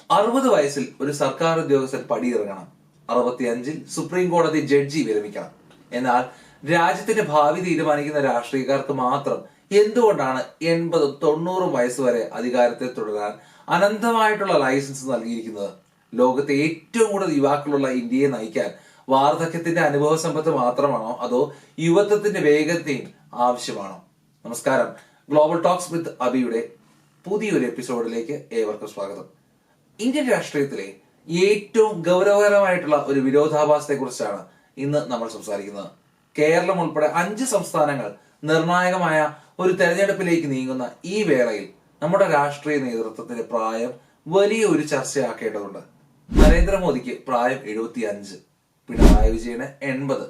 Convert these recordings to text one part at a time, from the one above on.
60 വയസ്സിൽ ഒരു സർക്കാർ ഉദ്യോഗസ്ഥൻ പടിയിറങ്ങണം. 65-ൽ സുപ്രീം കോടതി ജഡ്ജി വിരമിക്കണം. എന്നാൽ രാജ്യത്തിന്റെ ഭാവി തീരുമാനിക്കുന്ന രാഷ്ട്രീയക്കാർക്ക് മാത്രം എന്തുകൊണ്ടാണ് 80-90 വയസ്സ് വരെ അധികാരത്തിൽ തുടരാൻ അനന്തമായിട്ടുള്ള ലൈസൻസ് നൽകിയിരിക്കുന്നത്? ലോകത്തെ ഏറ്റവും കൂടുതൽ യുവാക്കളുള്ള ഇന്ത്യയെ നയിക്കാൻ വാർദ്ധക്യത്തിന്റെ അനുഭവ സമ്പത്ത് മാത്രമാണോ, അതോ യുവത്വത്തിന്റെ വേഗതയും ആവശ്യമാണോ? നമസ്കാരം, ഗ്ലോബൽ ടോക്സ് വിത്ത് അബിയുടെ പുതിയൊരു എപ്പിസോഡിലേക്ക് ഏവർക്കും സ്വാഗതം. ഇന്ത്യൻ രാഷ്ട്രീയത്തിലെ ഏറ്റവും ഗൗരവകരമായിട്ടുള്ള ഒരു വിരോധാഭാസത്തെ കുറിച്ചാണ് ഇന്ന് നമ്മൾ സംസാരിക്കുന്നത്. കേരളം ഉൾപ്പെടെ 5 സംസ്ഥാനങ്ങൾ നിർണായകമായ ഒരു തെരഞ്ഞെടുപ്പിലേക്ക് നീങ്ങുന്ന ഈ വേളയിൽ നമ്മുടെ രാഷ്ട്രീയ നേതൃത്വത്തിന്റെ പ്രായം വലിയ ഒരു ചർച്ചയാക്കേണ്ടതുണ്ട്. നരേന്ദ്രമോദിക്ക് പ്രായം 75, പിണറായി വിജയന് 80,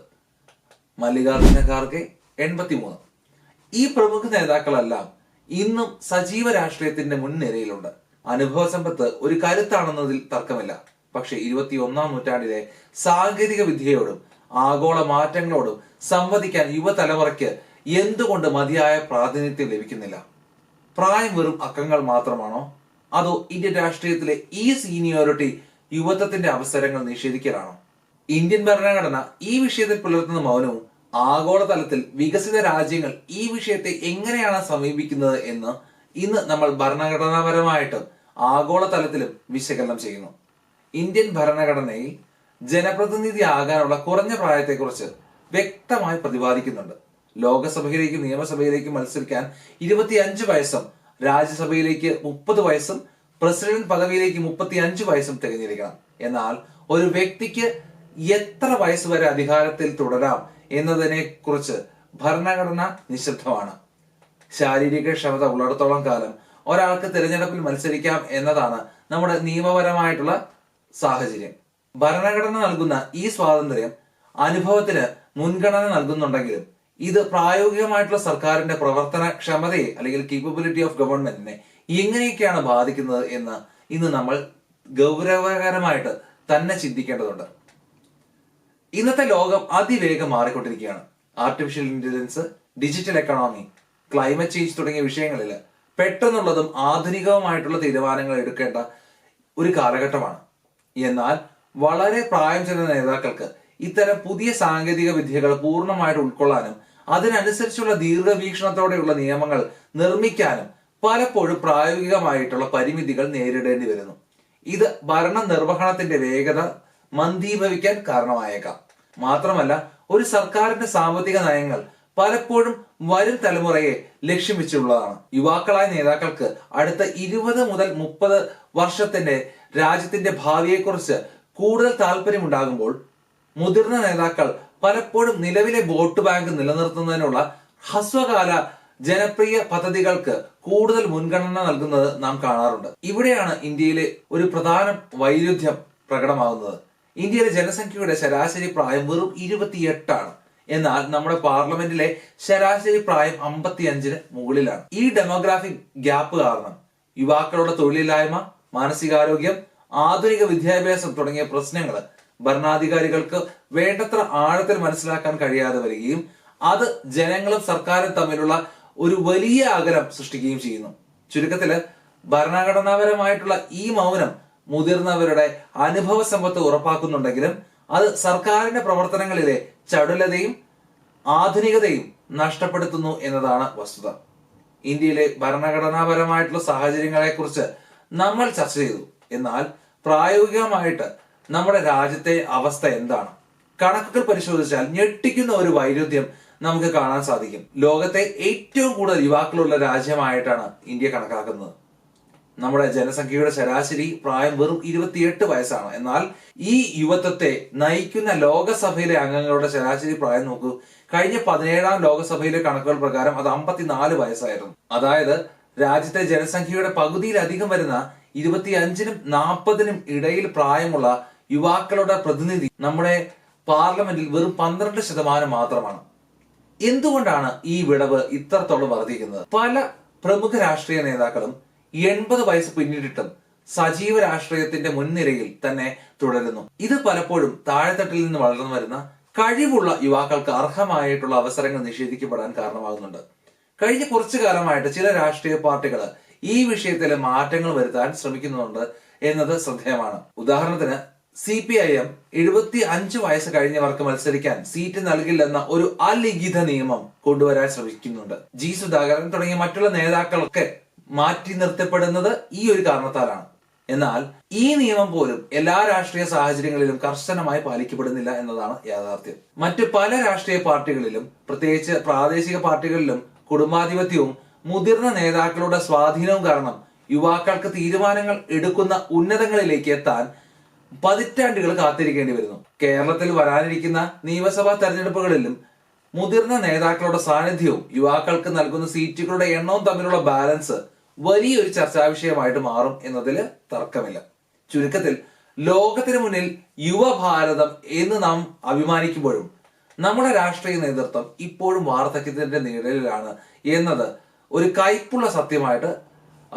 മല്ലികാർജുന ഖാർഗെ 83. ഈ പ്രമുഖ നേതാക്കളെല്ലാം ഇന്നും സജീവ രാഷ്ട്രീയത്തിന്റെ മുൻനിരയിലുണ്ട്. അനുഭവ സമ്പത്ത് ഒരു കരുത്താണെന്നതിൽ തർക്കമില്ല. പക്ഷെ 21-ാം നൂറ്റാണ്ടിലെ സാങ്കേതിക വിദ്യയോടും ആഗോള മാറ്റങ്ങളോടും സംവദിക്കാൻ യുവതലമുറയ്ക്ക് എന്തുകൊണ്ട് മതിയായ പ്രാതിനിധ്യം ലഭിക്കുന്നില്ല? പ്രായം വെറും അക്കങ്ങൾ മാത്രമാണോ, അതോ ഇന്ത്യൻ രാഷ്ട്രീയത്തിലെ ഈ സീനിയോറിറ്റി യുവത്വത്തിന്റെ അവസരങ്ങൾ നിഷേധിക്കലാണോ? ഇന്ത്യൻ ഭരണഘടന ഈ വിഷയത്തിൽ പുലർത്തുന്ന മൗനവും ആഗോളതലത്തിൽ വികസിത രാജ്യങ്ങൾ ഈ വിഷയത്തെ എങ്ങനെയാണ് സമീപിക്കുന്നത് എന്ന് ഇന്ന് നമ്മൾ ഭരണഘടനാപരമായിട്ടും ആഗോളതലത്തിലും വിശകലനം ചെയ്യുന്നു. ഇന്ത്യൻ ഭരണഘടനയിൽ ജനപ്രതിനിധി ആകാനുള്ള കുറഞ്ഞ പ്രായത്തെക്കുറിച്ച് വ്യക്തമായി പ്രതിപാദിക്കുന്നുണ്ട്. ലോകസഭയിലേക്കും നിയമസഭയിലേക്കും മത്സരിക്കാൻ 25 വയസ്സും രാജ്യസഭയിലേക്ക് 30 വയസ്സും പ്രസിഡന്റ് പദവിയിലേക്ക് 35 വയസ്സും തികഞ്ഞിരിക്കണം. എന്നാൽ ഒരു വ്യക്തിക്ക് എത്ര വയസ്സ് വരെ അധികാരത്തിൽ തുടരാം എന്നതിനെ കുറിച്ച് ഭരണഘടന നിശബ്ദമാണ്. ശാരീരിക ക്ഷമത ഉള്ളിടത്തോളം കാലം ഒരാൾക്ക് തിരഞ്ഞെടുപ്പിൽ മത്സരിക്കാം എന്നതാണ് നമ്മുടെ നിയമപരമായിട്ടുള്ള സാഹചര്യം. ഭരണഘടന നൽകുന്ന ഈ സ്വാതന്ത്ര്യം അനുഭവത്തിന് മുൻഗണന നൽകുന്നുണ്ടെങ്കിലും ഇത് പ്രായോഗികമായിട്ടുള്ള സർക്കാരിന്റെ പ്രവർത്തന ക്ഷമതയെ അല്ലെങ്കിൽ കേപ്പബിലിറ്റി ഓഫ് ഗവൺമെന്റിനെ എങ്ങനെയൊക്കെയാണ് ബാധിക്കുന്നത് എന്ന് ഇന്ന് നമ്മൾ ഗൗരവകരമായിട്ട് തന്നെ ചിന്തിക്കേണ്ടതുണ്ട്. ഇന്നത്തെ ലോകം അതിവേഗം മാറിക്കൊണ്ടിരിക്കുകയാണ്. Artificial intelligence, digital economy, climate change തുടങ്ങിയ വിഷയങ്ങളിൽ പെട്ടെന്നുള്ളതും ആധുനികവുമായിട്ടുള്ള തീരുമാനങ്ങൾ എടുക്കേണ്ട ഒരു കാലഘട്ടമാണ്. എന്നാൽ വളരെ പ്രായം ചെന്ന നേതാക്കൾക്ക് ഇത്തരം പുതിയ സാങ്കേതിക വിദ്യകൾ പൂർണ്ണമായിട്ട് ഉൾക്കൊള്ളാനും അതിനനുസരിച്ചുള്ള ദീർഘവീക്ഷണത്തോടെയുള്ള നിയമങ്ങൾ നിർമ്മിക്കാനും പലപ്പോഴും പ്രായോഗികമായിട്ടുള്ള പരിമിതികൾ നേരിടേണ്ടി വരുന്നു. ഇത് ഭരണ നിർവഹണത്തിന്റെ വേഗത മന്ദീഭവിക്കാൻ കാരണമായേക്കാം. മാത്രമല്ല, ഒരു സർക്കാരിന്റെ സാമ്പത്തിക നയങ്ങൾ പലപ്പോഴും വരും തലമുറയെ ലക്ഷ്യം വെച്ചുള്ളതാണ്. യുവാക്കളായ നേതാക്കൾക്ക് അടുത്ത 20 മുതൽ 30 വർഷത്തിന്റെ രാജ്യത്തിന്റെ ഭാവിയെക്കുറിച്ച് കൂടുതൽ താല്പര്യമുണ്ടാകുമ്പോൾ മുതിർന്ന നേതാക്കൾ പലപ്പോഴും നിലവിലെ വോട്ട് ബാങ്ക് നിലനിർത്തുന്നതിനുള്ള ഹ്രസ്വകാല ജനപ്രിയ പദ്ധതികൾക്ക് കൂടുതൽ മുൻഗണന നൽകുന്നത് നാം കാണാറുണ്ട്. ഇവിടെയാണ് ഇന്ത്യയിലെ ഒരു പ്രധാന വൈരുദ്ധ്യം പ്രകടമാകുന്നത്. ഇന്ത്യയിലെ ജനസംഖ്യയുടെ ശരാശരി പ്രായം വെറും 28 ആണ്. എന്നാൽ നമ്മുടെ പാർലമെന്റിലെ ശരാശരി പ്രായം 55-ന് മുകളിലാണ്. ഈ ഡെമോഗ്രാഫിക് ഗ്യാപ്പ് കാരണം യുവാക്കളുടെ തൊഴിലില്ലായ്മ, മാനസികാരോഗ്യം, ആധുനിക വിദ്യാഭ്യാസം തുടങ്ങിയ പ്രശ്നങ്ങൾ ഭരണാധികാരികൾക്ക് വേണ്ടത്ര ആഴത്തിൽ മനസ്സിലാക്കാൻ കഴിയാതെ വരികയും അത് ജനങ്ങളും സർക്കാരും തമ്മിലുള്ള ഒരു വലിയ അകലം സൃഷ്ടിക്കുകയും ചെയ്യുന്നു. ചുരുക്കത്തില് ഭരണഘടനാപരമായിട്ടുള്ള ഈ മൗനം മുതിർന്നവരുടെ അനുഭവ സമ്പത്ത് ഉറപ്പാക്കുന്നുണ്ടെങ്കിലും അത് സർക്കാരിന്റെ പ്രവർത്തനങ്ങളിലെ ചടുലതയും ആധുനികതയും നഷ്ടപ്പെടുത്തുന്നു എന്നതാണ് വസ്തുത. ഇന്ത്യയിലെ ഭരണഘടനാപരമായിട്ടുള്ള സാഹചര്യങ്ങളെ കുറിച്ച് നമ്മൾ ചർച്ച ചെയ്തു. എന്നാൽ പ്രായോഗികമായിട്ട് നമ്മുടെ രാജ്യത്തെ അവസ്ഥ എന്താണ്? കണക്കുകൾ പരിശോധിച്ചാൽ ഞെട്ടിക്കുന്ന ഒരു വൈരുദ്ധ്യം നമുക്ക് കാണാൻ സാധിക്കും. ലോകത്തെ ഏറ്റവും കൂടുതൽ യുവാക്കളുള്ള രാജ്യമായിട്ടാണ് ഇന്ത്യ കണക്കാക്കുന്നത്. നമ്മുടെ ജനസംഖ്യയുടെ ശരാശരി പ്രായം വെറും 28 വയസ്സാണ്. എന്നാൽ ഈ യുവത്വത്തെ നയിക്കുന്ന ലോകസഭയിലെ അംഗങ്ങളുടെ ശരാശരി പ്രായം നോക്കൂ. കഴിഞ്ഞ 17-ാം ലോകസഭയിലെ കണക്കുകൾ പ്രകാരം അത് 54 വയസ്സായിരുന്നു. അതായത് രാജ്യത്തെ ജനസംഖ്യയുടെ പകുതിയിലധികം വരുന്ന 25-നും 40-നും ഇടയിൽ പ്രായമുള്ള യുവാക്കളുടെ പ്രതിനിധി നമ്മുടെ പാർലമെന്റിൽ വെറും 12% മാത്രമാണ്. എന്തുകൊണ്ടാണ് ഈ വിടവ് ഇത്രത്തോളം വർദ്ധിക്കുന്നത്? പല പ്രമുഖ രാഷ്ട്രീയ നേതാക്കളും 80 വയസ്സ് പിന്നിട്ടിട്ടും സജീവ രാഷ്ട്രീയത്തിന്റെ മുൻനിരയിൽ തന്നെ തുടരുന്നു. ഇത് പലപ്പോഴും താഴെത്തട്ടിൽ നിന്ന് വളർന്നു വരുന്ന കഴിവുള്ള യുവാക്കൾക്ക് അർഹമായിട്ടുള്ള അവസരങ്ങൾ നിഷേധിക്കപ്പെടാൻ കാരണമാകുന്നുണ്ട്. കഴിഞ്ഞ കുറച്ചു കാലമായിട്ട് ചില രാഷ്ട്രീയ പാർട്ടികൾ ഈ വിഷയത്തിലെ മാറ്റങ്ങൾ വരുത്താൻ ശ്രമിക്കുന്നുണ്ട് എന്നത് ശ്രദ്ധേയമാണ്. ഉദാഹരണത്തിന് CPIM 75 വയസ്സ് കഴിഞ്ഞവർക്ക് മത്സരിക്കാൻ സീറ്റ് നൽകില്ലെന്ന ഒരു അലിഖിത നിയമം കൊണ്ടുവരാൻ ശ്രമിക്കുന്നുണ്ട്. G. സുധാകരൻ തുടങ്ങിയ മറ്റുള്ള നേതാക്കളൊക്കെ മാറ്റി നിർത്തപ്പെടുന്നത് ഈ ഒരു കാരണത്താലാണ്. എന്നാൽ ഈ നിയമം പോലും എല്ലാ രാഷ്ട്രീയ സാഹചര്യങ്ങളിലും കർശനമായി പാലിക്കപ്പെടുന്നില്ല എന്നതാണ് യാഥാർത്ഥ്യം. മറ്റു പല രാഷ്ട്രീയ പാർട്ടികളിലും, പ്രത്യേകിച്ച് പ്രാദേശിക പാർട്ടികളിലും, കുടുംബാധിപത്യവും മുതിർന്ന നേതാക്കളുടെ സ്വാധീനവും കാരണം യുവാക്കൾക്ക് തീരുമാനങ്ങൾ എടുക്കുന്ന ഉന്നതങ്ങളിലേക്ക് എത്താൻ പതിറ്റാണ്ടുകൾ കാത്തിരിക്കേണ്ടി വരുന്നു. കേരളത്തിൽ വരാനിരിക്കുന്ന നിയമസഭാ തെരഞ്ഞെടുപ്പുകളിലും മുതിർന്ന നേതാക്കളുടെ സാന്നിധ്യവും യുവാക്കൾക്ക് നൽകുന്ന സീറ്റുകളുടെ എണ്ണവും തമ്മിലുള്ള ബാലൻസ് വലിയൊരു ചർച്ചാ വിഷയമായിട്ട് മാറും എന്നതിൽ തർക്കമില്ല. ചുരുക്കത്തിൽ, ലോകത്തിന് മുന്നിൽ യുവഭാരതം എന്ന് നാം അഭിമാനിക്കുമ്പോഴും നമ്മുടെ രാഷ്ട്രീയ നേതൃത്വം ഇപ്പോഴും വാർദ്ധക്യത്തിന്റെ നിഴലിലാണ് എന്നത് ഒരു കയ്പുള്ള സത്യമായിട്ട്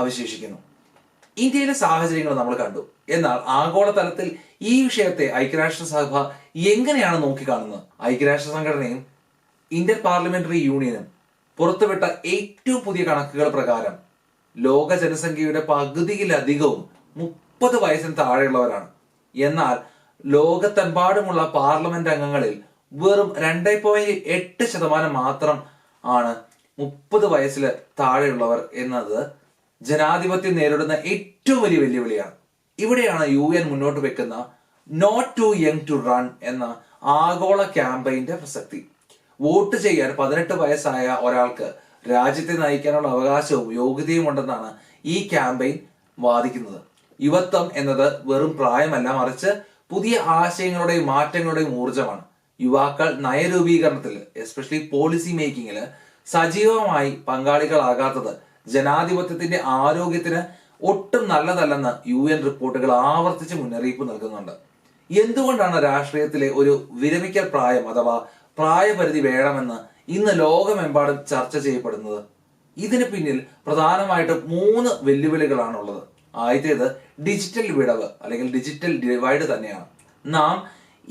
അവശേഷിക്കുന്നു. ഇന്ത്യയിലെ സാഹചര്യങ്ങൾ നമ്മൾ കണ്ടു. എന്നാൽ ആഗോളതലത്തിൽ ഈ വിഷയത്തെ ഐക്യരാഷ്ട്രസഭ എങ്ങനെയാണ് നോക്കിക്കാണുന്നത്? ഐക്യരാഷ്ട്ര സംഘടനയും ഇന്ത്യൻ പാർലമെന്ററി യൂണിയനും പുറത്തുവിട്ട ഏറ്റവും പുതിയ കണക്കുകൾ പ്രകാരം ലോക ജനസംഖ്യയുടെ പകുതിയിലധികവും 30 വയസ്സിന് താഴെയുള്ളവരാണ്. എന്നാൽ ലോകത്തെമ്പാടുമുള്ള പാർലമെന്റ് അംഗങ്ങളിൽ വെറും 2.8% മാത്രം ആണ് 30 വയസ്സിൽ താഴെയുള്ളവർ എന്നത് ജനാധിപത്യം നേരിടുന്ന ഏറ്റവും വലിയ വെല്ലുവിളിയാണ്. ഇവിടെയാണ് UN മുന്നോട്ട് വെക്കുന്ന not too young to run എന്ന ആഗോള ക്യാമ്പയിന്റെ പ്രസക്തി. വോട്ട് ചെയ്യാൻ 18 വയസ്സായ ഒരാൾക്ക് രാജ്യത്തെ നയിക്കാനുള്ള അവകാശവും യോഗ്യതയും ഉണ്ടെന്നാണ് ഈ ക്യാമ്പയിൻ വാദിക്കുന്നത്. യുവത്വം എന്നത് വെറും പ്രായമല്ല, മറിച്ച് പുതിയ ആശയങ്ങളുടെയും മാറ്റങ്ങളുടെയും ഊർജമാണ്. യുവാക്കൾ നയരൂപീകരണത്തിൽ, എസ്പെഷ്യലി പോളിസി മേക്കിങ്ങിൽ സജീവമായി പങ്കാളികളാകാത്തത് ജനാധിപത്യത്തിന്റെ ആരോഗ്യത്തിന് ഒട്ടും നല്ലതല്ലെന്ന് UN റിപ്പോർട്ടുകൾ ആവർത്തിച്ച് മുന്നറിയിപ്പ് നൽകുന്നുണ്ട്. എന്തുകൊണ്ടാണ് രാഷ്ട്രീയത്തിലെ ഒരു വിരമിക്കൽ പ്രായം അഥവാ പ്രായപരിധി വേണമെന്ന് ഇന്ന് ലോകമെമ്പാടും ചർച്ച ചെയ്യപ്പെടുന്നത്? ഇതിന് പിന്നിൽ പ്രധാനമായിട്ടും 3 വെല്ലുവിളികളാണുള്ളത്. ആദ്യത്തേത് ഡിജിറ്റൽ വിടവ് അല്ലെങ്കിൽ ഡിജിറ്റൽ ഡിവൈഡ് തന്നെയാണ്. നാം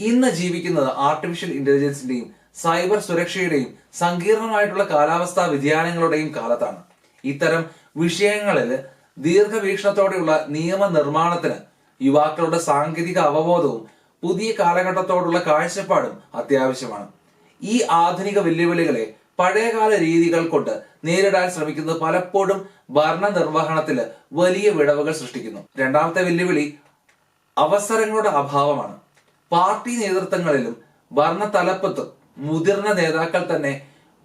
ഇന്ന് ജീവിക്കുന്നത് ആർട്ടിഫിഷ്യൽ ഇന്റലിജൻസിന്റെയും സൈബർ സുരക്ഷയുടെയും സങ്കീർണമായിട്ടുള്ള കാലാവസ്ഥാ വ്യതിയാനങ്ങളുടെയും കാലത്താണ്. ഇത്തരം വിഷയങ്ങളിൽ ദീർഘവീക്ഷണത്തോടെയുള്ള നിയമനിർമ്മാണത്തിന് യുവാക്കളുടെ സാങ്കേതിക അവബോധവും പുതിയ കാലഘട്ടത്തോടുള്ള കാഴ്ചപ്പാടും അത്യാവശ്യമാണ്. ഈ ആധുനിക വെല്ലുവിളികളെ പഴയകാല രീതികൾ കൊണ്ട് നേരിടാൻ ശ്രമിക്കുന്നത് പലപ്പോഴും ഭരണനിർവഹണത്തിൽ വലിയ വിടവുകൾ സൃഷ്ടിക്കുന്നു. രണ്ടാമത്തെ വെല്ലുവിളി അവസരങ്ങളുടെ അഭാവമാണ്. പാർട്ടി നേതൃത്വങ്ങളിലും ഭരണ തലപ്പത്തും മുതിർന്ന നേതാക്കൾ തന്നെ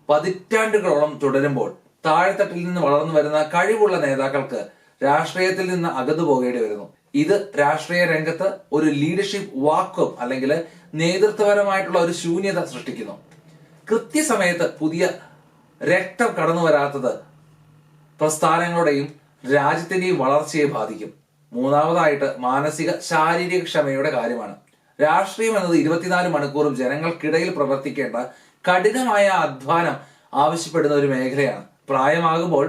പതിറ്റാണ്ടുകളോളം തുടരുമ്പോൾ താഴെത്തട്ടിൽ നിന്ന് വളർന്നു വരുന്ന കഴിവുള്ള നേതാക്കൾക്ക് രാഷ്ട്രീയത്തിൽ നിന്ന് അകന്നു പോകേണ്ടി വരുന്നു. ഇത് രാഷ്ട്രീയ രംഗത്ത് ഒരു ലീഡർഷിപ്പ് വാക്വം അല്ലെങ്കിൽ നേതൃത്വപരമായിട്ടുള്ള ഒരു ശൂന്യത സൃഷ്ടിക്കുന്നു. കൃത്യസമയത്ത് പുതിയ രക്തം കടന്നു വരാത്തത് പ്രസ്ഥാനങ്ങളുടെയും രാജ്യത്തിന്റെയും വളർച്ചയെ ബാധിക്കും. മൂന്നാമതായിട്ട് മാനസിക ശാരീരിക ക്ഷമയുടെ കാര്യമാണ്. രാഷ്ട്രീയം എന്നത് 24 മണിക്കൂറും ജനങ്ങൾക്കിടയിൽ പ്രവർത്തിക്കേണ്ട കഠിനമായ അധ്വാനം ആവശ്യപ്പെടുന്ന ഒരു മേഖലയാണ്. പ്രായമാകുമ്പോൾ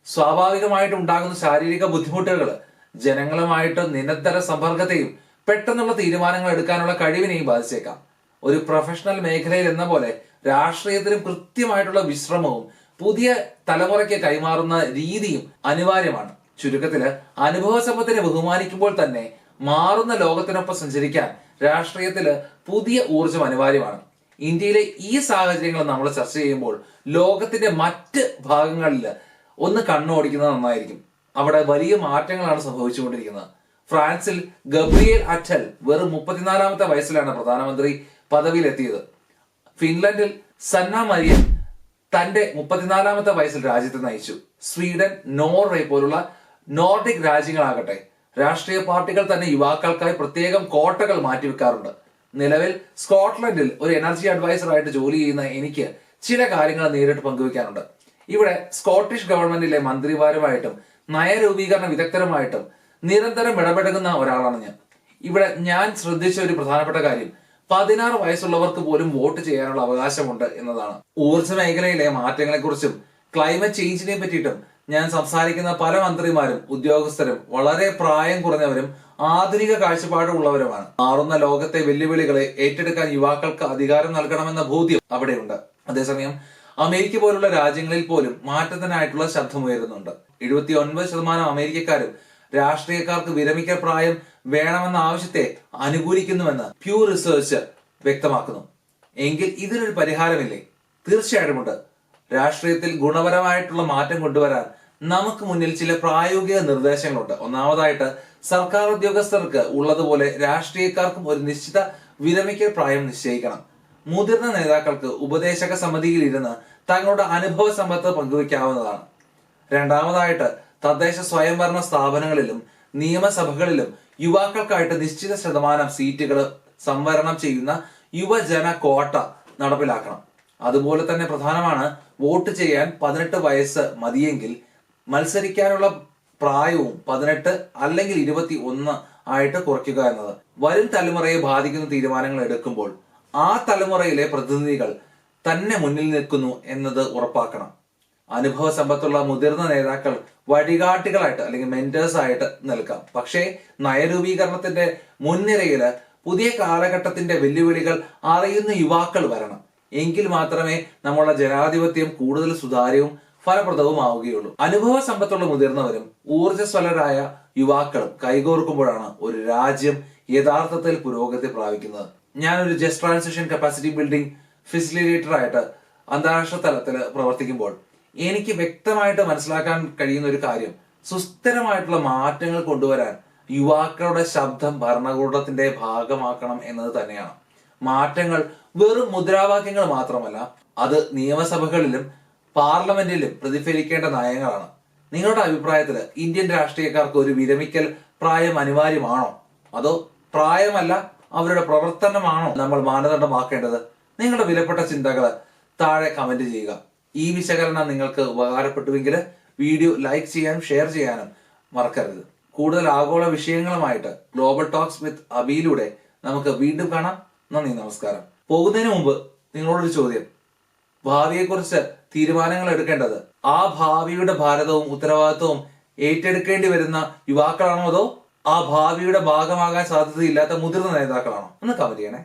സ്വാഭാവികമായിട്ട് ഉണ്ടാകുന്ന ശാരീരിക ബുദ്ധിമുട്ടുകൾ ജനങ്ങളുമായിട്ട് നിരന്തര സമ്പർക്കത്തെയും പെട്ടെന്നുള്ള തീരുമാനങ്ങൾ എടുക്കാനുള്ള കഴിവിനെയും ബാധിച്ചേക്കാം. ഒരു പ്രൊഫഷണൽ മേഖലയിൽ എന്ന പോലെ രാഷ്ട്രീയത്തിലും കൃത്യമായിട്ടുള്ള വിശ്രമവും പുതിയ തലമുറയ്ക്ക് കൈമാറുന്ന രീതിയും അനിവാര്യമാണ്. ചുരുക്കത്തില് അനുഭവ സമ്പത്തിനെ ബഹുമാനിക്കുമ്പോൾ തന്നെ മാറുന്ന ലോകത്തിനൊപ്പം സഞ്ചരിക്കാൻ രാഷ്ട്രീയത്തില് പുതിയ ഊർജം അനിവാര്യമാണ്. ഇന്ത്യയിലെ ഈ സാഹചര്യങ്ങൾ നമ്മൾ ചർച്ച ചെയ്യുമ്പോൾ ലോകത്തിന്റെ മറ്റ് ഭാഗങ്ങളിൽ ഒന്ന് കണ്ണോടിക്കുന്നത് നന്നായിരിക്കും. അവിടെ വലിയ മാറ്റങ്ങളാണ് സംഭവിച്ചുകൊണ്ടിരിക്കുന്നത്. ഫ്രാൻസിൽ ഗബ്രിയേൽ അറ്റൽ വെറും 34-ാമത്തെ വയസ്സിലാണ് പ്രധാനമന്ത്രി പദവിയിലെത്തിയത്. ഫിൻലൻഡിൽ സന്ന മരിയൻ തന്റെ 34-ാമത്തെ വയസ്സിൽ രാജ്യത്തെ നയിച്ചു. സ്വീഡൻ, നോർവേ പോലുള്ള നോർഡിക് രാജ്യങ്ങളാകട്ടെ രാഷ്ട്രീയ പാർട്ടികൾ തന്നെ യുവാക്കൾക്കായി പ്രത്യേകം കോട്ടകൾ മാറ്റിവെക്കാറുണ്ട്. നിലവിൽ സ്കോട്ട്ലൻഡിൽ ഒരു എനർജി അഡ്വൈസറായിട്ട് ജോലി ചെയ്യുന്ന എനിക്ക് ചില കാര്യങ്ങൾ നേരിട്ട് പങ്കുവെക്കാനുണ്ട്. ഇവിടെ സ്കോട്ടിഷ് ഗവൺമെന്റിലെ മന്ത്രിമാരുമായിട്ടും നയരൂപീകരണ വിദഗ്ധരുമായിട്ടും നിരന്തരം ഇടപെടുന്ന ഒരാളാണ് ഞാൻ. ഇവിടെ ഞാൻ ശ്രദ്ധിച്ച ഒരു പ്രധാനപ്പെട്ട കാര്യം 16 വയസ്സുള്ളവർക്ക് പോലും വോട്ട് ചെയ്യാനുള്ള അവകാശമുണ്ട് എന്നതാണ്. ഊർജ്ജ മേഖലയിലെ മാറ്റങ്ങളെ കുറിച്ചും ക്ലൈമറ്റ് ചേഞ്ചിനെ പറ്റിയിട്ടും ഞാൻ സംസാരിക്കുന്ന പല മന്ത്രിമാരും ഉദ്യോഗസ്ഥരും വളരെ പ്രായം കുറഞ്ഞവരും ആധുനിക കാഴ്ചപ്പാടുള്ളവരുമാണ്. മാറുന്ന ലോകത്തെ വെല്ലുവിളികളെ ഏറ്റെടുക്കാൻ യുവാക്കൾക്ക് അധികാരം നൽകണമെന്ന ബോധ്യം അവിടെയുണ്ട്. അതേസമയം അമേരിക്ക പോലുള്ള രാജ്യങ്ങളിൽ പോലും മാറ്റത്തിനായിട്ടുള്ള ശബ്ദമുയരുന്നുണ്ട്. 79% അമേരിക്കക്കാരും രാഷ്ട്രീയക്കാർക്ക് വിരമിക്കൽ പ്രായം വേണമെന്ന ആവശ്യത്തെ അനുകൂലിക്കുന്നുവെന്ന് പ്യൂ റിസർച്ച് വ്യക്തമാക്കുന്നു. എങ്കിൽ ഇതിനൊരു പരിഹാരമില്ലേ? തീർച്ചയായിട്ടുമുണ്ട്. രാഷ്ട്രീയത്തിൽ ഗുണപരമായിട്ടുള്ള മാറ്റം കൊണ്ടുവരാൻ നമുക്ക് മുന്നിൽ ചില പ്രായോഗിക നിർദ്ദേശങ്ങളുണ്ട്. ഒന്നാമതായിട്ട്, സർക്കാർ ഉദ്യോഗസ്ഥർക്ക് ഉള്ളതുപോലെ രാഷ്ട്രീയക്കാർക്കും ഒരു നിശ്ചിത വിരമിക്കൽ പ്രായം നിശ്ചയിക്കണം. മുതിർന്ന നേതാക്കൾക്ക് ഉപദേശക സമിതിയിൽ ഇരുന്ന് തങ്ങളുടെ അനുഭവ സമ്പത്ത് പങ്കുവയ്ക്കാവുന്നതാണ്. രണ്ടാമതായിട്ട്, തദ്ദേശ സ്വയംഭരണ സ്ഥാപനങ്ങളിലും നിയമസഭകളിലും യുവാക്കൾക്കായിട്ട് നിശ്ചിത ശതമാനം സീറ്റുകൾ സംവരണം ചെയ്യുന്ന യുവജന ക്വാട്ട നടപ്പിലാക്കണം. അതുപോലെ തന്നെ പ്രധാനമാണ്, വോട്ട് ചെയ്യാൻ 18 വയസ്സ് മതിയെങ്കിൽ മത്സരിക്കാനുള്ള പ്രായവും 18 അല്ലെങ്കിൽ 21 ആയിട്ട് കുറയ്ക്കുക എന്നത്. വരും തലമുറയെ ബാധിക്കുന്ന തീരുമാനങ്ങൾ എടുക്കുമ്പോൾ ആ തലമുറയിലെ പ്രതിനിധികൾ തന്നെ മുന്നിൽ നിൽക്കുന്നു എന്നത് ഉറപ്പാക്കണം. അനുഭവ സമ്പത്തുള്ള മുതിർന്ന നേതാക്കൾ വഴികാട്ടികളായിട്ട് അല്ലെങ്കിൽ മെന്റേഴ്സ് ആയിട്ട് നിൽക്കാം. പക്ഷേ നയരൂപീകരണത്തിന്റെ മുൻനിരയില് പുതിയ കാലഘട്ടത്തിന്റെ വെല്ലുവിളികൾ അറിയുന്ന യുവാക്കൾ വരണം. എങ്കിൽ മാത്രമേ നമ്മുടെ ജനാധിപത്യം കൂടുതൽ സുതാര്യവും ഫലപ്രദവുമാവുകയുള്ളൂ. അനുഭവ സമ്പത്തുള്ള മുതിർന്നവരും ഊർജ്ജസ്വലരായ യുവാക്കളും കൈകോർക്കുമ്പോഴാണ് ഒരു രാജ്യം യഥാർത്ഥത്തിൽ പുരോഗതി പ്രാപിക്കുന്നത്. ഞാനൊരു just transition capacity building facilitator ആയിട്ട് അന്താരാഷ്ട്ര തലത്തിൽ പ്രവർത്തിക്കുമ്പോൾ എനിക്ക് വ്യക്തമായിട്ട് മനസ്സിലാക്കാൻ കഴിയുന്ന ഒരു കാര്യം, സുസ്ഥിരമായിട്ടുള്ള മാറ്റങ്ങൾ കൊണ്ടുവരാൻ യുവാക്കളുടെ ശബ്ദം ഭരണകൂടത്തിന്റെ ഭാഗമാക്കണം എന്നത് തന്നെയാണ്. മാറ്റങ്ങൾ വെറും മുദ്രാവാക്യങ്ങൾ മാത്രമല്ല, അത് നിയമസഭകളിലും പാർലമെന്റിലും പ്രതിഫലിക്കേണ്ട നയങ്ങളാണ്. നിങ്ങളുടെ അഭിപ്രായത്തിൽ ഇന്ത്യൻ രാഷ്ട്രീയക്കാർക്ക് ഒരു വിരമിക്കൽ പ്രായം അനിവാര്യമാണോ, അതോ പ്രായമല്ല അവരുടെ പ്രവർത്തനമാണോ നമ്മൾ മാനദണ്ഡമാക്കേണ്ടത്? നിങ്ങളുടെ വിലപ്പെട്ട ചിന്തകൾ താഴെ കമന്റ് ചെയ്യുക. ഈ വിശകലനം നിങ്ങൾക്ക് ഉപകാരപ്പെട്ടുവെങ്കിൽ വീഡിയോ ലൈക്ക് ചെയ്യാനും ഷെയർ ചെയ്യാനും മറക്കരുത്. കൂടുതൽ ആഗോള വിഷയങ്ങളുമായിട്ട് ഗ്ലോബൽ ടോക്സ് വിത്ത് അബിയിലൂടെ നമുക്ക് വീണ്ടും കാണാം. നന്ദി, നമസ്കാരം. പോകുന്നതിന് മുമ്പ് നിങ്ങളോടൊരു ചോദ്യം. ഭാവിയെക്കുറിച്ച് തീരുമാനങ്ങൾ എടുക്കേണ്ടത് ആ ഭാവിയുടെ ഭാരതവും ഉത്തരവാദിത്വവും ഏറ്റെടുക്കേണ്ടി വരുന്ന യുവാക്കളാണോ, അതോ ആ ഭാവിയുടെ ഭാഗമാകാൻ സാധ്യതയില്ലാത്ത മുതിർന്ന നേതാക്കളാണോ? ഒന്ന് കമന്റ് ചെയ്യണേ.